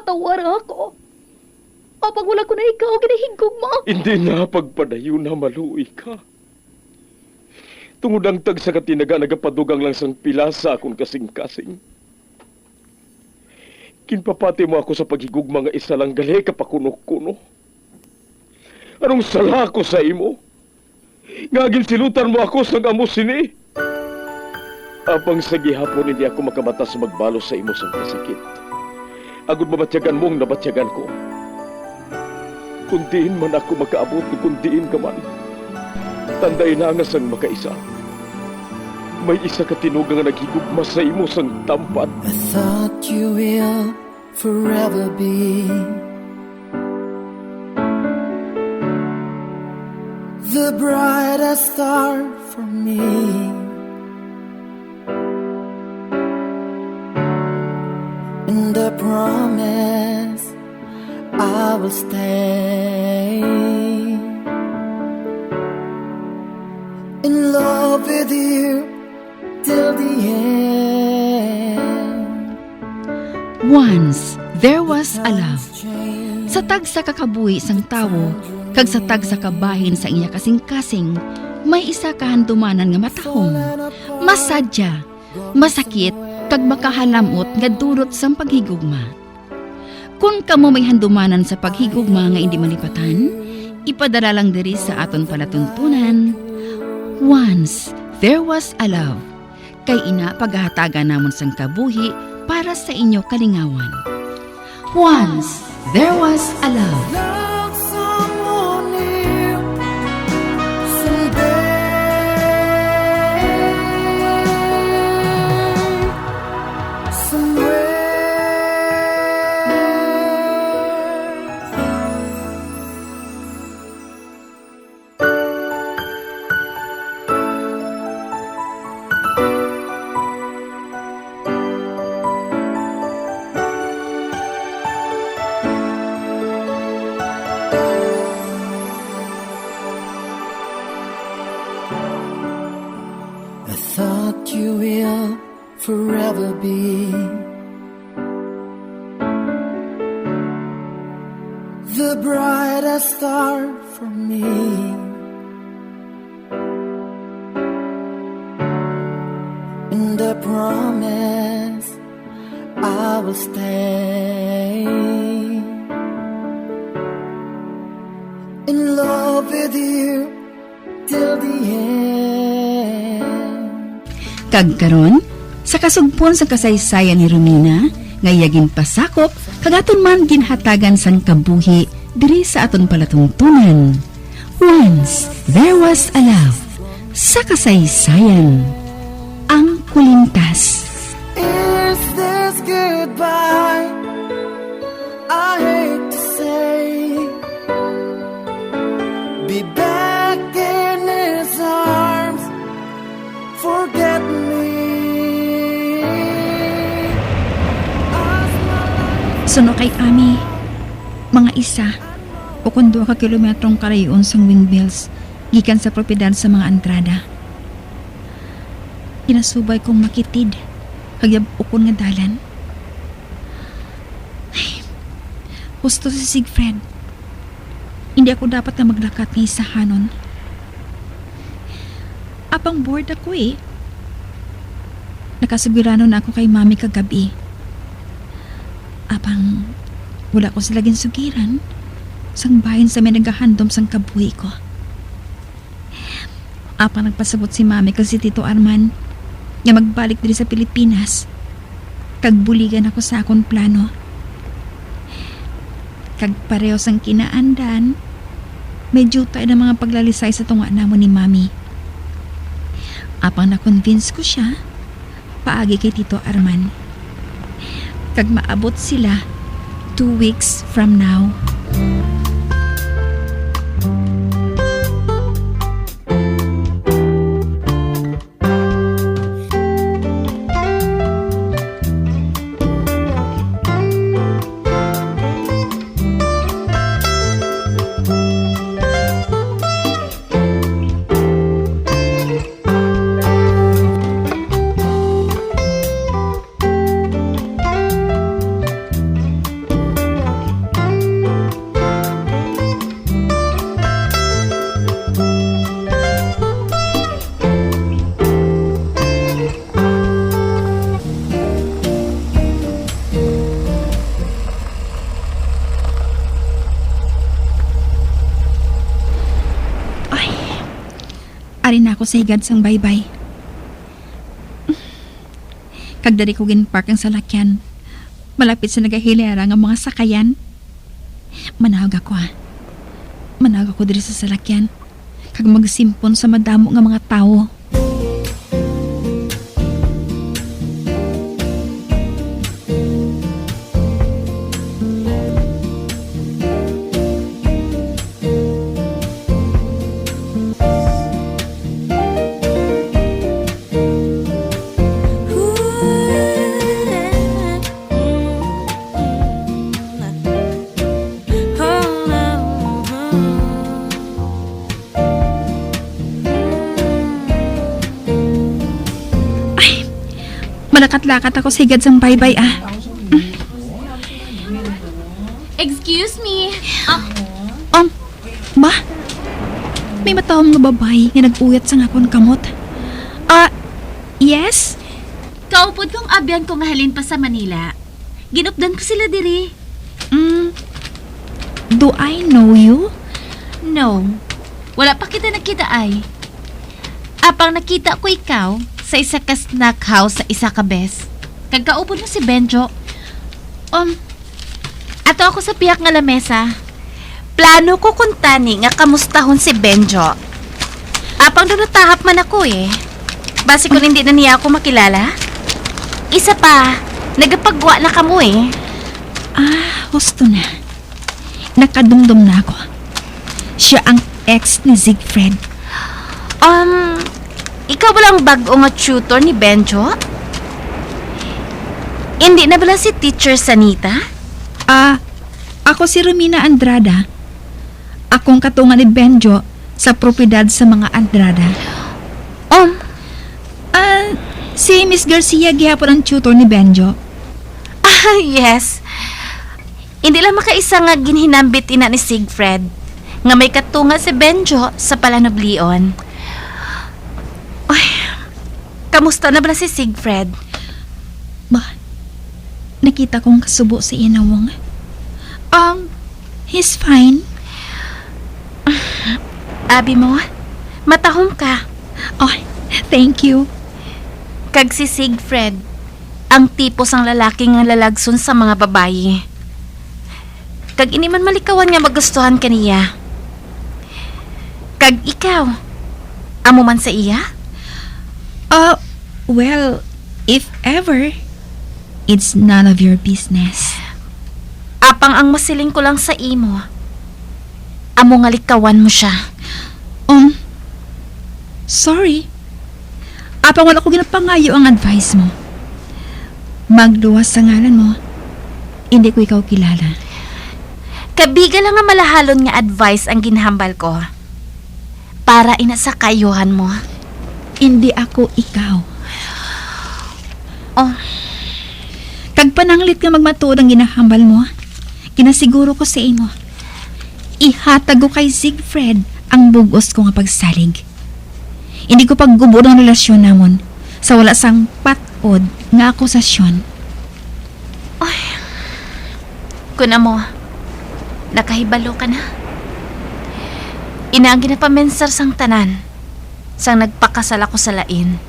patawar ako. Apang wala ko na ikaw, ginahigog mo. Hindi na pagpadayo na maluoy ka. Tungod ang tag sa katinaga nagapadugang lang sang pilasa akong kasing-kasing. Kinpapati mo ako sa paghigugma nga isa lang gali kapakuno-kuno. Anong sala ko sa imo? Ngagin silutan mo ako sa amo sini. Apang sa gihapon hindi ako makabatas magbalo sa imo sang kasakit. Agud mabatyagan mong nabatyagan ko. Kundiin man ako makaabot, kundiin ka man. Tanday na nga sang makaisa. May isa ka tinugang nga naghigugma sa imo sang tampat. I thought you will forever be the brightest star for me. And I promise I will stay in love with you till the end. Once, there was a love. Sa tag sa kakabuhi sang tawo, kag sa tag sa kabahin sa iya kasing-kasing, may isa kahandumanan nga matahong, masadya, masakit, kag makahalamot nga durot sang paghigugma. Kung kamo may handumanan sa paghigugma nga hindi malipatan, ipadala lang diri sa aton palatuntunan. Once, there was a love. Kay ina paghahatagan namon sang kabuhi para sa inyo kalingawan. Once, there was a love. Love someone new someday, I thought you will forever be the brightest star for me. And I promise I will stay in love with you till the end. Kagkaron, sa kasugpon sa kasaysayan ni Romina, ngayagin pasakop, kagaton man ginhatagan sang kabuhi, diri sa aton palatuntunan. Once, there was a love. Sa kasaysayan, ang kulintas. Is this goodbye? I hate to say, be back in his arms, forget me. Suno kay Ami, mga isa, o kung 2 ka kilometrong kalayon sang windmills, gikan sa propiedad sa mga entrada. Inasubay kong makitid, kagyab ukon nga dalan. Ay, husto si Sigfred. Hindi ako dapat na maglakat ng isahanon. Apang bored ako eh. Nakasugurano na ako kay mami kagabi. Apang wala ko sila ginsugiran sang bahin sa may nagahandom sang kabuhi ko. Apang nagpasabot si mami kag si Tito Arman nga magbalik diri sa Pilipinas kag buligan ako sa akong plano. Kag pareho sang kinaandan, medyo tayo ng mga paglalisay sa tunga namon ni mami. Apang na-convince ko siya, paagi kay Tito Arman. Kag maabot sila 2 weeks from now. ako sa higad sang baybay. Kagdari ko ginpark ang salakyan. Malapit sa nagahilera nga mga sakayan. Manawag ako Manawag ako diri sa salakyan. Kag magsimpon sa madamo nga mga tao. Malakat-lakat ako sa higad sang baybay Excuse me. Ba? May matawang nga babae nga nag-uyat sa akon kamot. Yes? Kaupod kong abyan ko nga halin pa sa Manila. Ginupdan ko sila diri. Do I know you? No. Wala pa kita nakita ay. Apang nakita ko ikaw sa isa ka snack house sa isa ka bes. Kagkaupod mo si Benjo. Ato ako sa piyak nga lamesa. Plano ko kuntani nga kamustahon si Benjo. Apang doon natahap man ako eh. Basi kung hindi na niya ako makilala. Isa pa, nagapagwa na kamo eh. Husto na. Nakadumdum na ako. Siya ang ex ni Siegfried. Ikaw ba lang bago nga tutor ni Benjo? Hindi na bala si Teacher Sanita? Ako si Romina Andrada. Akong katungan ni Benjo sa propiedad sa mga Andrada. Si Miss Garcia gihapon ang tutor ni Benjo. Yes. Hindi lang makaisa nga ginhinambit ina ni Siegfried nga may katunga si Benjo sa Palanoblion. Ay, kamusta na ba si Siegfried? Ba, nakita kong kasubo si Inawong. He's fine. Abi mo, matahom ka. Thank you. Kag si Siegfried, ang tipo sang lalaki nga lalagson sa mga babayi. Kag ini man malikawan nga magustuhan kaniya. Kag ikaw, amo man sa iya? Well, if ever, it's none of your business. Apang ang masiling ko lang sa imo, amo nga likawan mo siya. Sorry. Apang wala ko ginapangayo ang advice mo. Magluwas sa ngalan mo, hindi ko ikaw kilala. Kabiga lang nga malahalon nga advice ang ginhambal ko. Para ina sa kayuhan mo. Hindi ako ikaw. Kag pananglit nga magmatuod ang ginahambal mo, kinasiguro ko sa imo. Ihatag ko kay Siegfried ang bugos ko nga pagsalig. Hindi ko paggubod ang relasyon namon sa wala sang patod nga akusasyon. Kuna mo, nakahibalo ka na. Ina ang ginapamensar sang tanan, sang nagpakasal ako sa lain.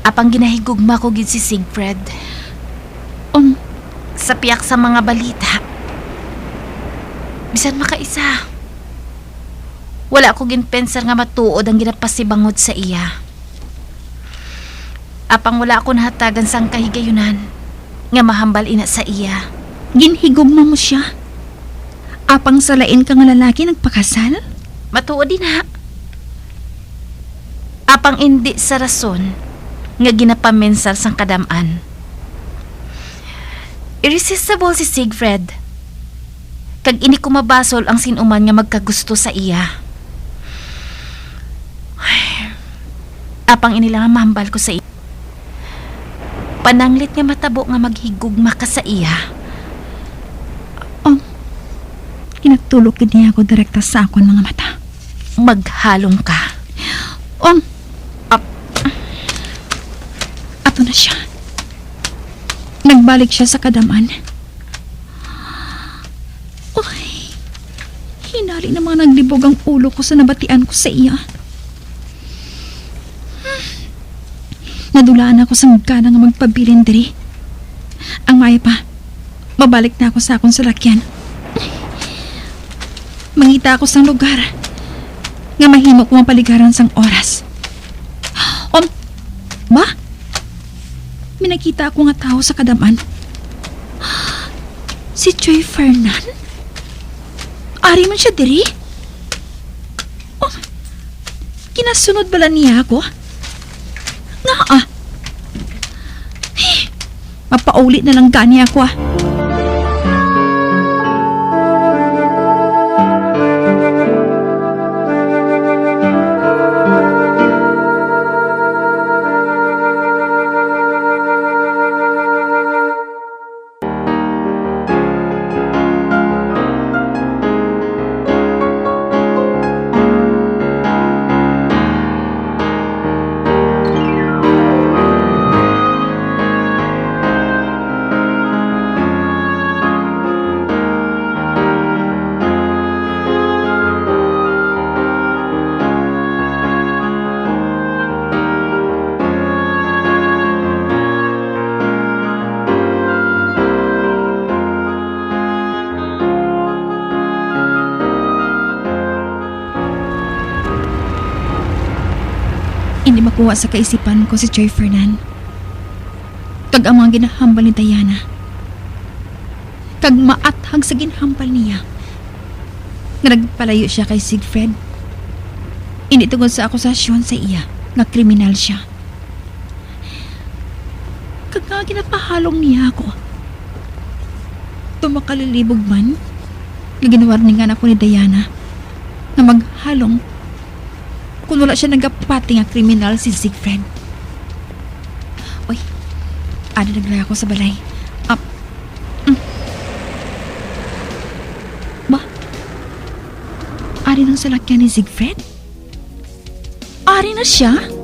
Apang ginahigugma ko gid si Siegfried. Sa piyak sa mga balita. Bisan makaisa. Wala ko ginpensar nga matuod ang ginapasibangod sa iya. Apang wala ako nahatagan sang kahigayunan nga mahambal ina sa iya. Ginhigugma mo siya. Apang salain ka nga lalaki nagpakasal? Matuod din ha. Apang hindi sa rason nga ginapamensar sang kadaman. Irresistible si Siegfried. Kag ini ko mabasol ang sinuman nga magkagusto sa iya. Apang inilang mahambal ko sa iya. Pananglit nga matabo nga maghigugma ka sa iya. Kinagtulog niya ako direkta sa akon mga mata. Maghalong ka. Ato na siya. Nagbalik siya sa kadaman. Hinali na mga naglibog ang ulo ko sa nabatian ko sa iya. Nadulaan ako sa magkana nga magpabilin diri. Ang maya pa, mabalik na ako sa akong salakyan. Mangita ako sa lugar nga mahimo ko mapaligaran sang oras. Ba? May nakita ako nga tao sa kadaman. Si Joy Fernan? Ari man siya diri? Oh, kinasunod bala niya ako? Nga mapaulit na lang gani ako ah. Hindi makuha sa kaisipan ko si Joy Fernan. Kag ang mga ginahambal ni Diana. Kag maathag sa ginhambal niya. Nga nagpalayo siya kay Siegfried. Hindi tungod sa akusasyon sa iya nga kriminal siya. Kag nga ginapahalong niya ako. Tumakalilibog man nga ginawarningan ako ni Diana na maghalong kung wala siya nagapati nga kriminal si Siegfried. Uy, ada naglaya ako sa balay. Ba? Ari ng salakyan ni Siegfried? Ari na siya?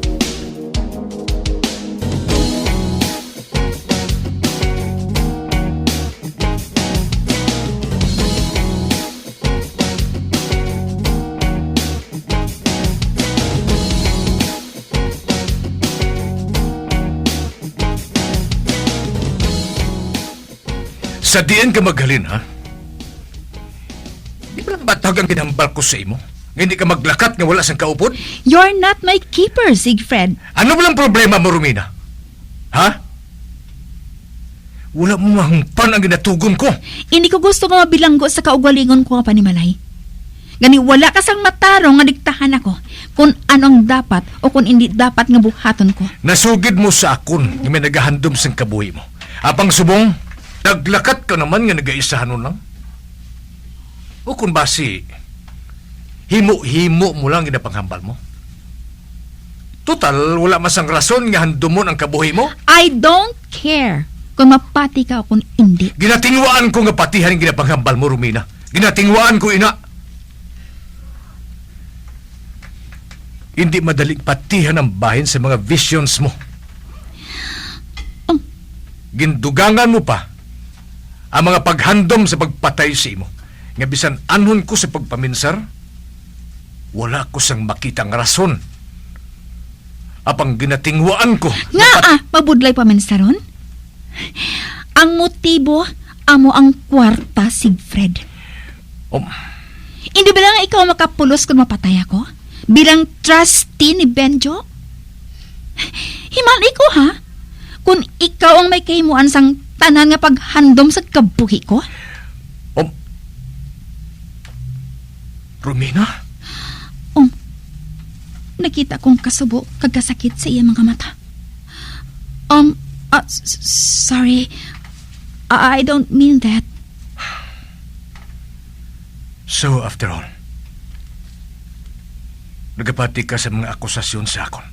Sa diyan ka maghalin, ha? Di ba lang batag ang ginambal ko sa imo? Nga hindi ka maglakat nga wala sang kaupod? You're not my keeper, Siegfried. Ano ba lang problema mo, Romina? Ha? Wala mo mahumpan ang ginatugon ko. Hindi ko gusto nga mabilanggo sa kaugalingon ko nga panimalay. Gani wala ka sang matarong nga diktahan ako kung anong dapat o kung hindi dapat nga buhaton ko. Nasugid mo sa akon nga may nagahandom sang kabuhi mo. Apang subong, naglakat ka naman nga nagaisahan nun lang. O kung basi, himo-himo mo lang ginapanghambal mo. Total, wala masang rason nga handumon ang kabuhi mo. I don't care kung mapati ka o kung hindi. Ginatingwaan ko nga patihan ang ginapanghambal mo, Romina. Ginatingwaan ko, ina. Hindi madaling patihan ang bahin sa mga visions mo. Gindugangan mo pa ang mga paghandom sa pagpatay sa imo. Nga bisan anhon ko sa pagpaminsar, wala ko sang makitang rason. Apang ginatingwaan ko. Mabudlay pa man sa ron? Ang motibo, amo ang kwarta, Siegfried. Hindi ba lang ikaw makapulos kung mapatay ako? Bilang trustee ni Benjo? Himalay ko, ha? Kung ikaw ang may kaimuan sang tanan nga paghandom sa kabuhi ko? Romina? Nakita kong kasubo kagkasakit sa iya mga mata. Sorry. I don't mean that. So, after all, nagapati ka sa mga akusasyon sa akon.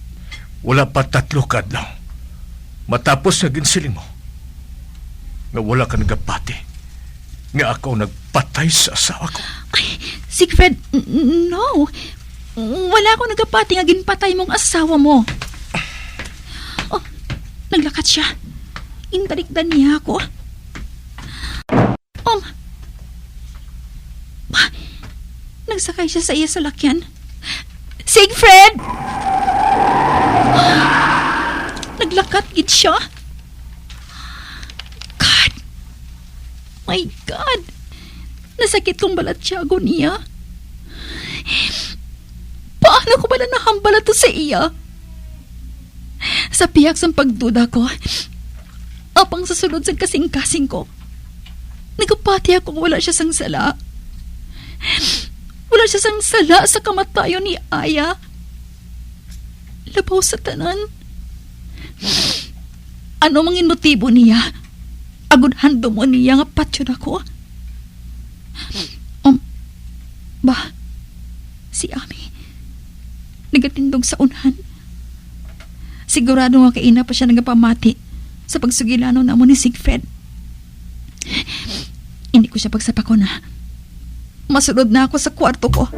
Wala pa 3 kadlaw. Matapos na ginsiling mo, nga wala ka nagapati, nga ako nagpatay sa asawa ko. Ay, Siegfried, no. Wala akong nagapati nga ginpatay mong asawa mo. Oh, naglakat siya. Intalikdan niya ako. Nagsakay siya sa iya salakyan. Siegfried! naglakat gid siya. God! My God! Nasakit kong balatyago niya. Paano ko pala nahambala to sa iya? Sa piyak sa pagduda ko, apang sa sunod sa kasing-kasing ko, nagapati akong wala siya sang sala. Wala siya sang sala sa kamatayon ni Aya. Labaw sa tanan. Ano mangin motibo niya? Agud hando mo niya nga patyon ako. Ba, si Ami, nagatindog sa unhan. Sigurado nga kaina pa siya nagapamati sa pagsugilano na mo ni Siegfried. Hindi ko siya pagsapako na. Masunod na ako sa kwarto ko.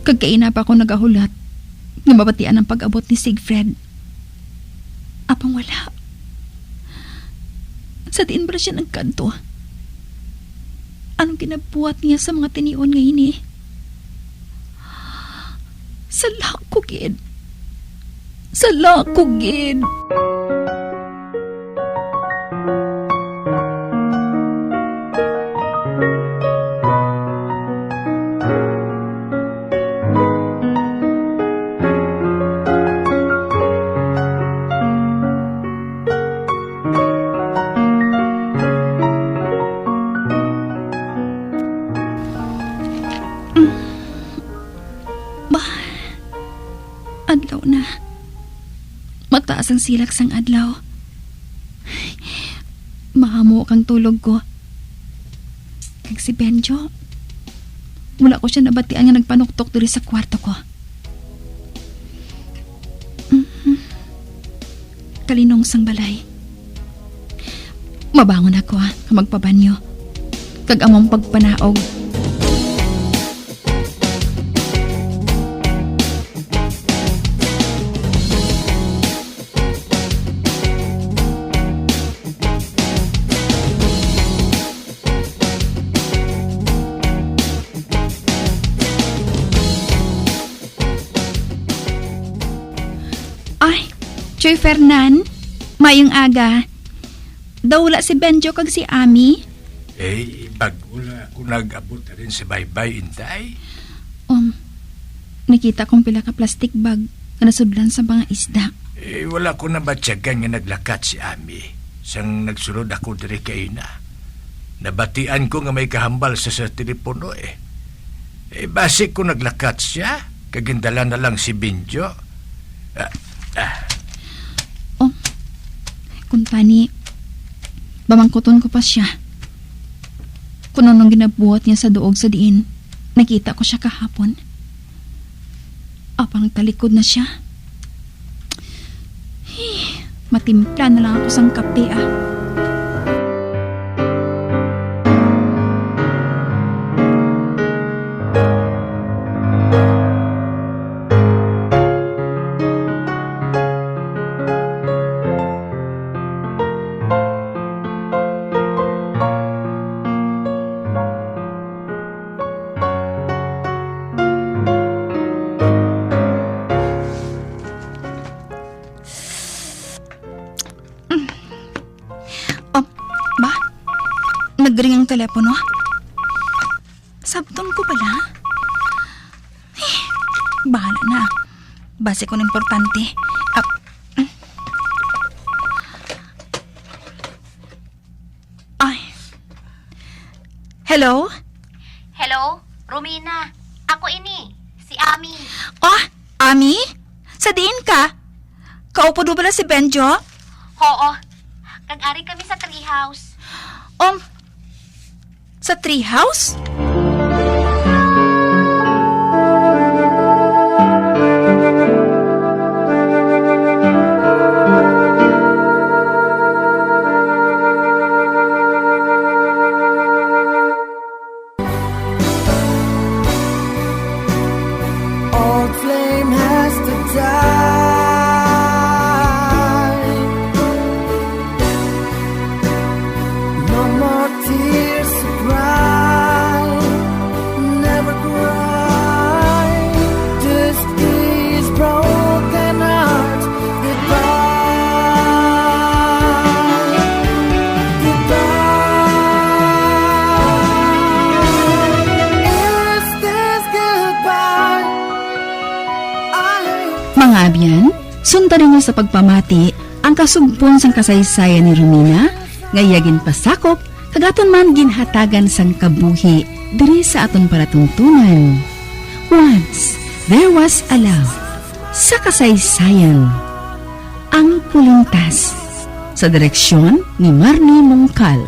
Kagkaina pa ako nagahulat nga mabatian ang pag-abot ni Siegfried. Apang wala. Sa diin ba siya nagkanto? Anong kinabuhat niya sa mga tinion nga ini? Sala ko, gid. Sala ko, gid. Adlaw na. Mataas ang silak sang adlaw. Mahamo kang tulog ko. Kag si Benjo, wala ko siya nabatian nga nagpanuktok diri sa kwarto ko. Kalinong sang balay. Mabangon ako magpabanyo. Kag among pagpanaog. Choy Fernan, mayong aga. Daw wala si Benjo kag si Ami. Bagula ako nag-abot na rin sa baybay, Intay. Nakita kong pila ka plastic bag na nasudlan sa mga isda. Wala ko na batyagan nga naglakat si Ami. Sang nagsulod ako diri kay ina. Nabatian ko nga may kahambal sa telepono Basi ko naglakat siya, kagindala na lang si Benjo. Kung tani, bamangkuton ko pa siya. Kung anong ginabuhat niya sa duog sa diin, nakita ko siya kahapon. Apang talikod na siya. Matimpla na lang ako sang kape Nagring ang telepono. Sabton ko pala. Bahala na. Base ko na importante. Hello? Hello? Romina, ako ini. Si Ami. Ami? Sa diin ka? Kaupo do bala si Benjo? Oo. Kag-ari kami sa treehouse. Sa treehouse? Old flame has to die. No more tears to cry. Never cry. Just these broken hearts. Goodbye. Goodbye. Is this goodbye? Mga abyan, sundan ninyo sa pagpamati ang kasugpon sang kasaysayan ni Romina, ngayagin pasakop, kagaton man ginhatagan sang kabuhi, diri sa aton palatuntunan. Once, there was a love, sa kasaysayan. Ang Pulintas, sa direksyon ni Marnie Mongcal.